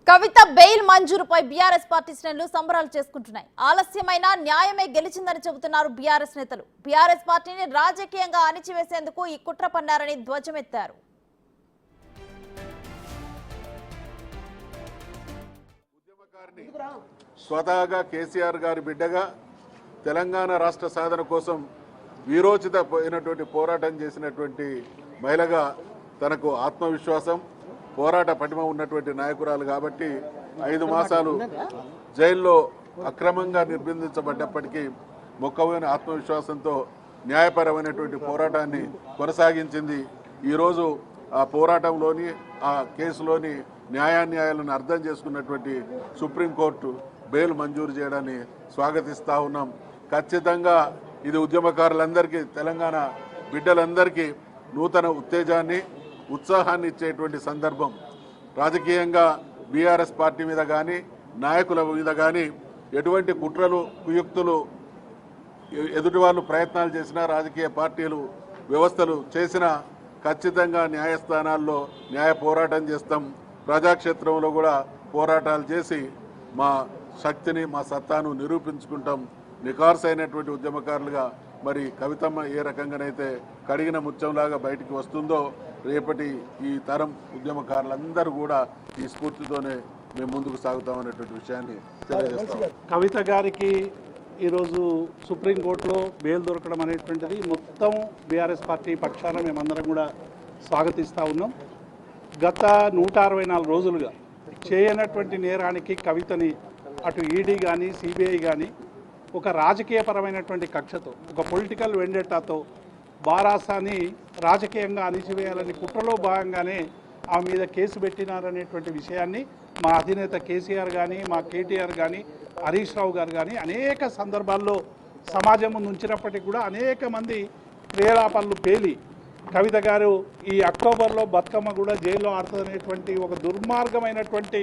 కవిత bail మంజూరుపై BRS party శ్రేణులు సంబరాలు చేసుకుంటున్నాయి. ఆలస్యమైన న్యాయమే గెలిచిందని చెబుతున్నారు బీఆర్ఎస్ నేతలు. బీఆర్ఎస్ పార్టీని రాజకీయంగా అణిచివేసేందుకు ఈ కుట్ర పన్నారని ధ్వజమెత్తారు. స్వతహాగా కేసీఆర్ గారి బిడ్డగా తెలంగాణ రాష్ట్ర సాధన కోసం వీరోచితమైనటువంటి పోరాటం చేసినటువంటి మహిళగా తనకు ఆత్మవిశ్వాసం పోరాట పటిమ ఉన్నటువంటి నాయకురాలు కాబట్టి 5 మాసాలు జైల్లో అక్రమంగా నిర్బంధించబడ్డప్పటికీ మొక్కవైన ఆత్మవిశ్వాసంతో న్యాయపరమైనటువంటి పోరాటాన్ని కొనసాగించింది. ఈరోజు ఆ పోరాటంలోని ఆ కేసులోని న్యాయాన్యాయాలను అర్థం చేసుకున్నటువంటి సుప్రీంకోర్టు బెయిల్ మంజూరు చేయడాన్ని స్వాగతిస్తూ ఉన్నాం. ఖచ్చితంగా ఇది ఉద్యమకారులందరికీ తెలంగాణ బిడ్డలందరికీ నూతన ఉత్తేజాన్ని ఉత్సాహాన్ని ఇచ్చేటువంటి సందర్భం. రాజకీయంగా బీఆర్ఎస్ పార్టీ మీద కానీ నాయకుల మీద కానీ ఎటువంటి కుట్రలు కుయుక్తులు ఎదుటి వాళ్ళు ప్రయత్నాలు చేసినా రాజకీయ పార్టీలు వ్యవస్థలు చేసినా ఖచ్చితంగా న్యాయస్థానాల్లో న్యాయ పోరాటం చేస్తాం. ప్రజాక్షేత్రంలో కూడా పోరాటాలు చేసి మా శక్తిని మా సత్తాను నిరూపించుకుంటాం. నిఖార్సైనటువంటి ఉద్యమకారులుగా మరి కవితమ్మ ఏ రకంగానైతే కడిగిన ముత్యంలాగా బయటికి వస్తుందో రేపటి ఈ తరం ఉద్యమకారులందరూ కూడా ఈ స్ఫూర్తితోనే మేము ముందుకు సాగుతామనేటువంటి విషయాన్ని తెలియజేస్తాం. కవిత గారికి ఈరోజు సుప్రీంకోర్టులో బెయిల్ దొరకడం అనేటువంటిది మొత్తం బీఆర్ఎస్ పార్టీ పక్షాన మేమందరం కూడా స్వాగతిస్తూ ఉన్నాం. గత 164 రోజులుగా చేయనటువంటి నేరానికి కవితని అటు ఈడీ కానీ సిబిఐ కానీ ఒక రాజకీయపరమైనటువంటి కక్షతో ఒక పొలిటికల్ వెండెటాతో బారాసాని రాజకీయంగా అణిచివేయాలని కుట్రలో భాగంగానే ఆ మీద కేసు పెట్టినారనేటువంటి విషయాన్ని మా అధినేత కేసీఆర్ కానీ మా కేటీఆర్ కానీ హరీష్ రావు గారు కానీ అనేక సందర్భాల్లో సమాజం ముందు ఉంచినప్పటికీ కూడా అనేక మంది ప్రేలాపనలు పేలి కవిత గారు ఈ అక్టోబర్లో బతుకమ్మ కూడా జైల్లో ఆడుతుందనేటువంటి ఒక దుర్మార్గమైనటువంటి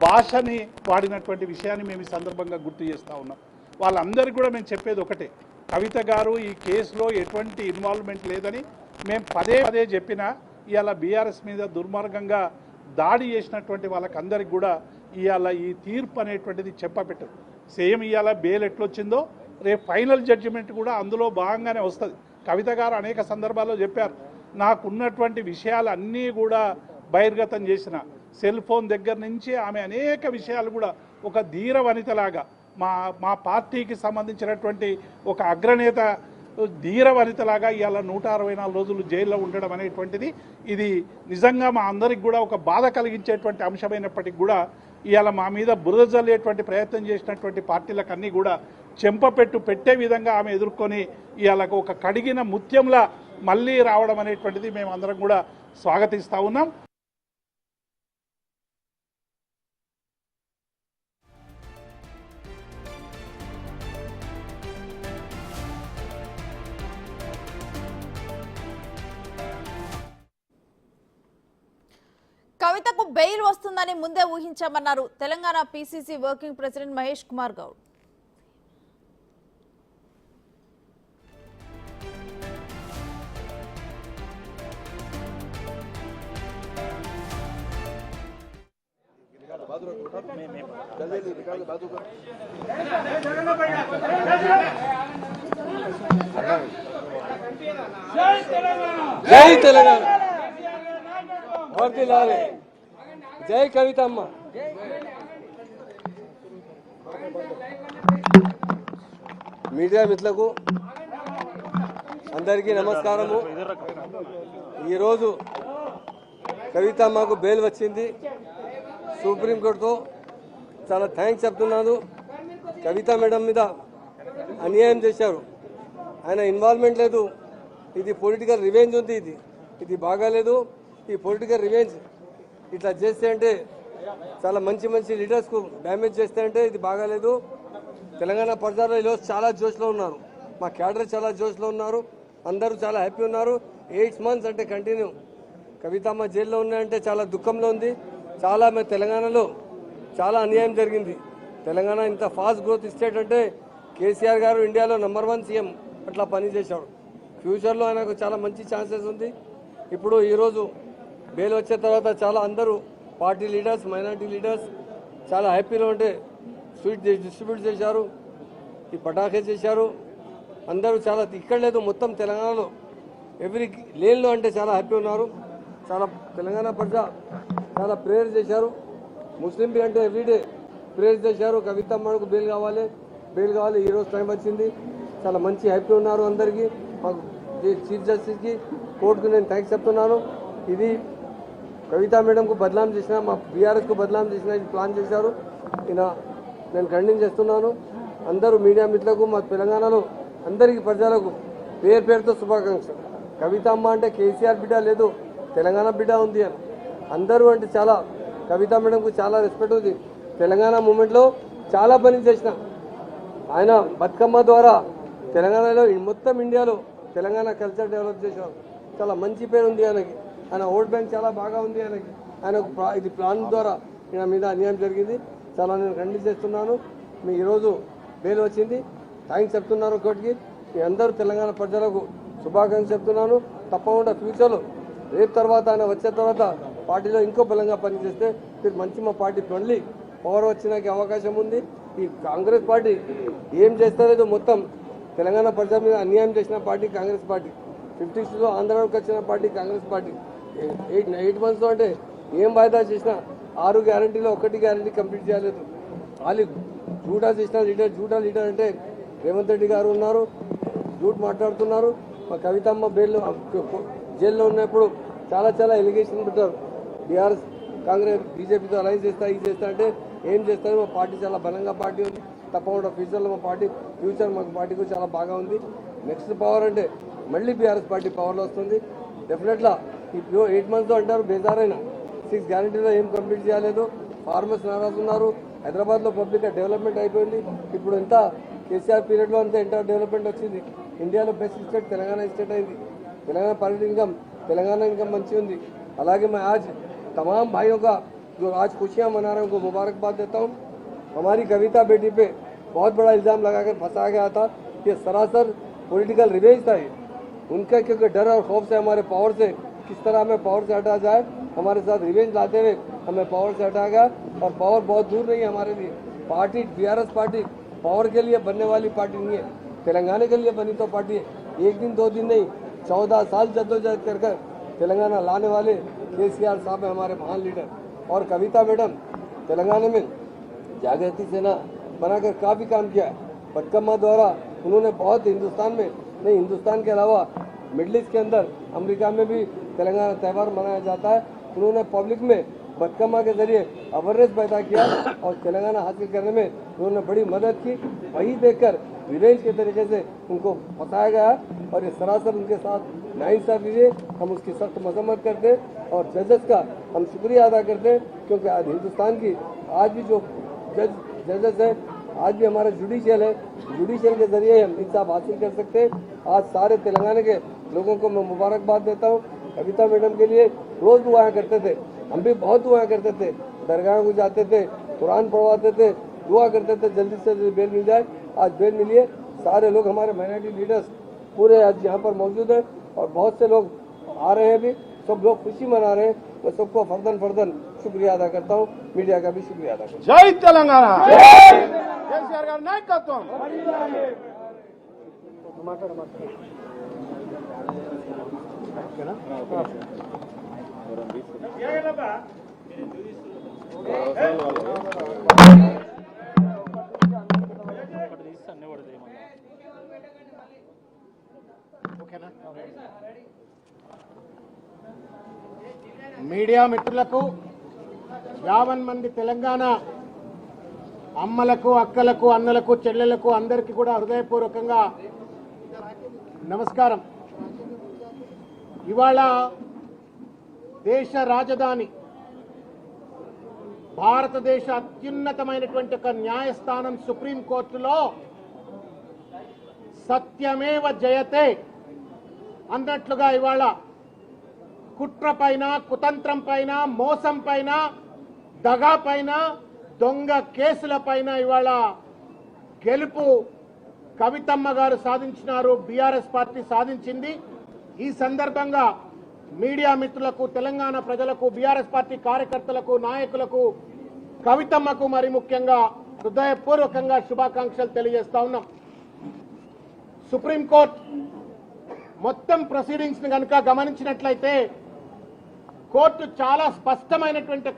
భాషని వాడినటువంటి విషయాన్ని మేము ఈ సందర్భంగా గుర్తు చేస్తూ ఉన్నాం. వాళ్ళందరికీ కూడా మేము చెప్పేది ఒకటే, కవిత గారు ఈ కేసులో ఎటువంటి ఇన్వాల్వ్మెంట్ లేదని మేము పదే పదే చెప్పినా ఇవాళ బీఆర్ఎస్ మీద దుర్మార్గంగా దాడి చేసినటువంటి వాళ్ళకందరికి కూడా ఇవాళ ఈ తీర్పు అనేటువంటిది చెప్పపెట్టదు. సేమ్ ఇవాళ బెయిల్ ఎట్లొచ్చిందో రేపు ఫైనల్ జడ్జిమెంట్ కూడా అందులో భాగంగానే వస్తుంది. కవిత గారు అనేక సందర్భాల్లో చెప్పారు, నాకున్నటువంటి విషయాలు అన్నీ కూడా బహిర్గతం చేసిన సెల్ ఫోన్ దగ్గర నుంచి ఆమె అనేక విషయాలు కూడా ఒక ధీర వనితలాగా మా పార్టీకి సంబంధించినటువంటి ఒక అగ్రనేత ధీర వనితలాగా ఇవాళ 164 రోజులు జైల్లో ఉండడం అనేటువంటిది ఇది నిజంగా మా అందరికి కూడా ఒక బాధ కలిగించేటువంటి అంశమైనప్పటికీ కూడా ఇవాళ మా మీద బురద జల్లేటువంటి ప్రయత్నం చేసినటువంటి పార్టీలకు అన్నీ కూడా చెంపపెట్టు పెట్టే విధంగా ఆమె ఎదుర్కొని ఇవాళ ఒక కడిగిన ముత్యంలా మళ్ళీ రావడం అనేటువంటిది మేము అందరం కూడా స్వాగతిస్తూ ఉన్నాం. కవితకు బెయిల్ వస్తుందని ముందే ఊహించామన్నారు Telangana PCC working president Mahesh Kumar Goud. జై తెలంగాణ, వర్ధిల్లాలి, జై కవితమ్మ. మీడియా మిత్రులకు అందరికీ నమస్కారము. ఈరోజు కవితమ్మకు బెయిల్ వచ్చింది సుప్రీంకోర్టుతో. చాలా థ్యాంక్స్ చెప్తున్నాను. కవిత మేడం మీద అన్యాయం చేశారు, ఆయన ఇన్వాల్వ్మెంట్ లేదు. ఇది పొలిటికల్ రివెంజ్ ఉంది, ఇది బాగాలేదు. ఈ పొలిటికల్ రివెంజ్ ఇట్లా చేస్తే అంటే చాలా మంచి లీడర్స్కు డ్యామేజ్ చేస్తే అంటే ఇది బాగాలేదు. తెలంగాణ ప్రజలు ఈరోజు చాలా జోష్లో ఉన్నారు, మా క్యాడర్ చాలా జోష్లో ఉన్నారు, అందరూ చాలా హ్యాపీ ఉన్నారు. 8 months అంటే కంటిన్యూ కవితమ్మ జైల్లో ఉన్నాయంటే చాలా దుఃఖంలో ఉంది. చాలా తెలంగాణలో చాలా అన్యాయం జరిగింది. తెలంగాణ ఇంత ఫాస్ట్ గ్రోత్ స్టేట్ అంటే కేసీఆర్ గారు ఇండియాలో నంబర్ 1 సీఎం అట్లా పనిచేశాడు. ఫ్యూచర్లో ఆయనకు చాలా మంచి ఛాన్సెస్ ఉంది. ఇప్పుడు ఈరోజు బెయిల్ వచ్చే తర్వాత చాలా అందరూ పార్టీ లీడర్స్, మైనార్టీ లీడర్స్ చాలా హ్యాపీగా ఉంటే స్వీట్ డిస్ట్రిబ్యూట్ చేశారు, ఈ పటాకే చేశారు. అందరూ చాలా ఇక్కడ లేదు మొత్తం తెలంగాణలో ఎవ్రీ లేన్లో అంటే చాలా హ్యాపీ ఉన్నారు. చాలా తెలంగాణ ప్రజ చాలా ప్రేయర్ చేశారు. ముస్లిం బి అంటే ఎవ్రీడే ప్రేయర్ చేశారు. కవితమ్మకు బెయిల్ కావాలి, ఈరోజు టైం వచ్చింది. చాలా మంచి హ్యాపీ ఉన్నారు అందరికీ. మాకు చీఫ్ జస్టిస్కి కోర్టుకు నేను థ్యాంక్స్ చెప్తున్నాను. ఇది కవితా మేడంకు బదనాం చేసిన, మా బీఆర్ఎస్కు బదనాం చేసిన ఇది ప్లాన్ చేశారు. నేను ఖండింగ్ చేస్తున్నాను. అందరూ మీడియా మిత్రులకు, మా తెలంగాణలో అందరికీ ప్రజలకు పేరుతో శుభాకాంక్షలు. కవితమ్మ అంటే కేసీఆర్ బిడ్డ లేదు, తెలంగాణ బిడ్డ ఉంది అని అందరూ అంటే చాలా కవితా మేడంకు చాలా రెస్పెక్ట్ ఉంది. తెలంగాణ మూమెంట్లో చాలా పని చేసిన ఆయన బతుకమ్మ ద్వారా తెలంగాణలో మొత్తం ఇండియాలో తెలంగాణ కల్చర్ డెవలప్ చేశారు. చాలా మంచి పేరు ఉంది ఆయనకి. ఆయన ఓట్ బ్యాంక్ చాలా బాగా ఉంది ఆయనకి. ఇది ప్లాన్ ద్వారా ఈయన మీద అన్యాయం జరిగింది. చాలా నేను ఖండిస్తున్నాను. మీ ఈరోజు బెయిల్ వచ్చింది, థ్యాంక్స్ చెప్తున్నారు కోర్టుకి. మీ అందరూ తెలంగాణ ప్రజలకు శుభాకాంక్షలు చెప్తున్నాను. తప్పకుండా ఫ్యూచర్లో రేపు తర్వాత ఆయన వచ్చే తర్వాత పార్టీలో ఇంకో బలంగా పనిచేస్తే మంచి మా పార్టీ మళ్ళీ పవర్ వచ్చినాకి అవకాశం ఉంది. ఈ కాంగ్రెస్ పార్టీ ఏం చేస్తలేదో మొత్తం తెలంగాణ ప్రజల మీద అన్యాయం చేసిన పార్టీ కాంగ్రెస్ పార్టీ. 50స్లో ఆంధ్రాలోకి వచ్చిన పార్టీ కాంగ్రెస్ పార్టీ. 8 months అంటే ఏం వాయిదా చేసినా 6 గ్యారంటీలో 1 గ్యారంటీ కంప్లీట్ చేయలేదు. వాళ్ళు జూటా చేసిన జూటా లీడర్ అంటే రేవంత్ రెడ్డి గారు ఉన్నారు, జూట్ మాట్లాడుతున్నారు. మా కవితమ్మ జైల్లో ఉన్నప్పుడు చాలా ఎలిగేషన్ పెట్టారు. బీఆర్ఎస్ కాంగ్రెస్ బీజేపీతో అలైన్స్ చేస్తా, ఇది చేస్తా అంటే ఏం చేస్తారు. మా పార్టీ చాలా బలంగా పార్టీ ఉంది. తప్పకుండా ఫ్యూచర్లో మా పార్టీ మా పార్టీకి చాలా బాగా ఉంది. నెక్స్ట్ పవర్ అంటే మళ్ళీ బీఆర్ఎస్ పార్టీ పవర్లో వస్తుంది. డెఫినెట్గా ఈ 8 months అంటారు బేజారైనా 6 గ్యారంటీలో ఏం కంప్లీట్ చేయలేదు. ఫార్మర్స్ నారాజు ఉన్నారు. హైదరాబాద్లో పబ్లిక్ డెవలప్మెంట్ అయిపోయింది. ఇప్పుడు ఎంత కేసీఆర్ పీరియడ్లో అంతా ఎంత డెవలప్మెంట్ వచ్చింది. ఇండియాలో బెస్ట్ స్టేట్ తెలంగాణ స్టేట్ అయింది. తెలంగాణ పర్యటన తెలంగాణ इनकम మంచి ఉంది. అలాగే मैं आज तमाम भाइयों का जो आज खुशियाँ मना रहे हैं उनको मुबारकबाद देता हूँ. हमारी कविता बेटी पे बहुत बड़ा इल्ज़ाम लगाकर फंसाया गया था. ये सरासर पॉलिटिकल रिवेंज था. ये उनका क्योंकि डर और खौफ से हमारे पावर से किस तरह हमें पावर से हटा जाए, हमारे साथ रिवेंज लाते हुए हमें पावर से हटाया गया. और पावर बहुत दूर नहीं है हमारे लिए. पार्टी बीआरएस पार्टी पावर के लिए बनने वाली पार्टी नहीं है, तेलंगाना के लिए बनी तो पार्टी है. 1 दिन 2 दिन नहीं, 14 साल जद्दोजहद कर तेलंगाना लाने वाले केसीआर साहब है हमारे महान लीडर. और कविता मैडम तेलंगाना में जागृति सेना बनाकर काफ़ी काम किया है. बदकम्मा द्वारा उन्होंने बहुत हिंदुस्तान में नहीं, हिंदुस्तान के अलावा मिडल ईस्ट के अंदर अमेरिका में भी तेलंगाना त्यौहार मनाया जाता है. उन्होंने पब्लिक में बदकम्मा के जरिए अवेयरनेस पैदा किया और तेलंगाना हासिल करने में उन्होंने बड़ी मदद की. वही देखकर रिवेंज के तरीके से उनको फंसाया गया और ये सरासर उनके साथ नाइंसाफी है. हम उसकी सख्त मजम्मत करते हैं और जजेस का हम शुक्रिया अदा करते हैं क्योंकि आज हिंदुस्तान की आज भी जो जजेस है, आज भी हमारा जुडिशियल है, जुडिशियल के जरिए हम इंसाफ हासिल कर सकते हैं. आज सारे तेलंगाना के लोगों को मैं मुबारकबाद देता हूँ. कविता मैडम के लिए रोज़ दुआएं करते थे, हम भी बहुत दुआएं करते थे. दरगाह को जाते थे, कुरान पढ़वाते थे, दुआ करते थे जल्दी से जल्दी बेल मिल जाए. आज बेल मिली है. सारे लोग हमारे माइनॉरिटी लीडर्स पूरे आज यहाँ पर मौजूद हैं और बहुत से लोग आ रहे हैं भी. सब लोग खुशी मना रहे हैं. मैं सबको फर्दन शुक्रिया अदा करता हूँ. मीडिया का भी शुक्रिया अदा करता हूँ. జై తెలంగాణ, కేసీఆర్ గారి నాయకత్వం. మీడియా మిత్రులకు, 50 మంది తెలంగాణ అమ్మలకు, అక్కలకు, అన్నలకు, చెల్లెలకు అందరికీ కూడా హృదయపూర్వకంగా నమస్కారం. ఇవాళ దేశ రాజధాని భారతదేశ అత్యున్నతమైనటువంటి ఒక న్యాయస్థానం సుప్రీంకోర్టులో సత్యమేవ జయతే అన్నట్లుగా ఇవాళ కుట్ర పైన, కుతంత్రం పైన, మోసం పైన, దగా పైన, దొంగ కేసుల పైన ఇవాళ గెలుపు కవితమ్మ గారు సాధించినారు, బీఆర్ఎస్ పార్టీ సాధించింది. ఈ సందర్భంగా మీడియా మిత్రులకు, తెలంగాణ ప్రజలకు, బీఆర్ఎస్ పార్టీ కార్యకర్తలకు, నాయకులకు, కవితమ్మకు మరి ముఖ్యంగా హృదయపూర్వకంగా శుభాకాంక్షలు తెలియజేస్తా ఉన్నాం. సుప్రీంకోర్టు మొత్తం ప్రొసీడింగ్స్ ని కనుక గమనించినట్లయితే కోర్టు చాలా స్పష్టమైనటువంటి